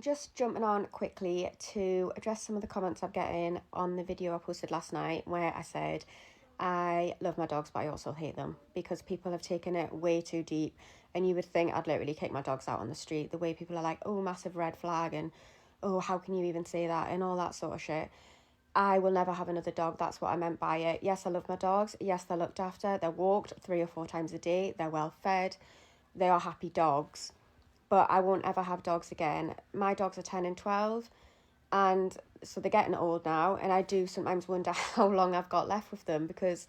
just jumping on quickly to address some of the comments I'm getting on the video I posted last night where I said I love my dogs but I also hate them, because people have taken it way too deep, and you would think I'd literally kick my dogs out on the street. The way people are like, oh, massive red flag, and oh, how can you even say that, and all that sort of shit. I will never have another dog. That's what I meant by it. Yes, I love my dogs. Yes, they're looked after. They're walked 3 or 4 times a day. They're well fed. They are happy dogs. But I won't ever have dogs again. My dogs are 10 and 12. And so they're getting old now. And I do sometimes wonder how long I've got left with them, because,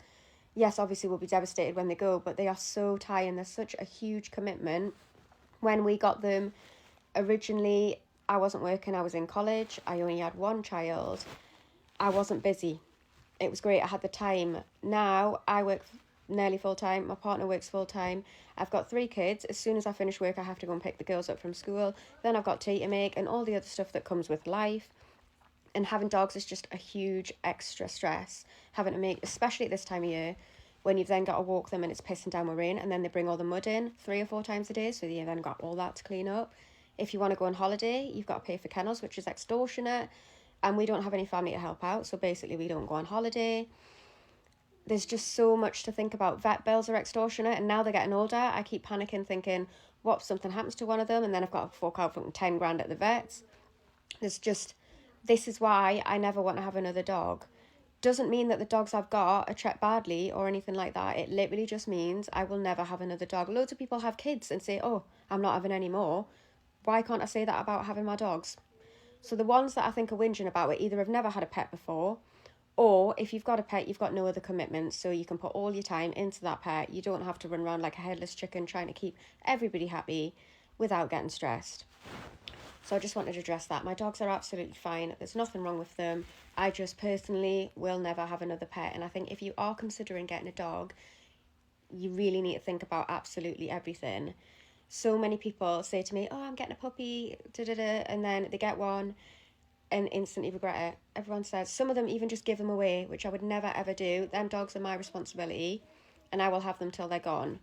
yes, obviously we'll be devastated when they go. But they are so tired and they're such a huge commitment. When we got them originally, I wasn't working. I was in college. I only had one child. I wasn't busy. It was great. I had the time. Now I work nearly full time. My partner works full time. I've got 3 kids. As soon as I finish work, I have to go and pick the girls up from school. Then I've got tea to make and all the other stuff that comes with life. And having dogs is just a huge extra stress. Having to make, especially at this time of year, when you've then got to walk them and it's pissing down with rain, and then they bring all the mud in 3 or 4 times a day, so you've then got all that to clean up. If you want to go on holiday, you've got to pay for kennels, which is extortionate, and we don't have any family to help out, so basically we don't go on holiday. There's just so much to think about. Vet bills are extortionate, and now they're getting older. I keep panicking, thinking, what if something happens to one of them, and then I've got to fork out from 10 grand at the vets. There's just, this is why I never want to have another dog. Doesn't mean that the dogs I've got are treated badly or anything like that. It literally just means I will never have another dog. Loads of people have kids and say, oh, I'm not having any more. Why can't I say that about having my dogs? So the ones that I think are whinging about it either have never had a pet before, or if you've got a pet, you've got no other commitments, so you can put all your time into that pet. You don't have to run around like a headless chicken trying to keep everybody happy without getting stressed. So I just wanted to address that. My dogs are absolutely fine. There's nothing wrong with them. I just personally will never have another pet. And I think if you are considering getting a dog, you really need to think about absolutely everything. So many people say to me, oh, I'm getting a puppy, and then they get one and instantly regret it. Everyone says, some of them even just give them away, which I would never ever do. Them dogs are my responsibility and I will have them till they're gone.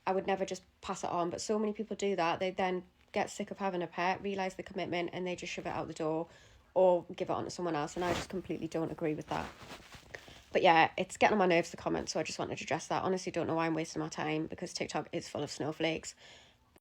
I would never just pass it on, but so many people do that. They then get sick of having a pet, realise the commitment, and they just shove it out the door or give it on to someone else, and I just completely don't agree with that. But yeah, it's getting on my nerves, the comments, so I just wanted to address that. Honestly, don't know why I'm wasting my time, because TikTok is full of snowflakes.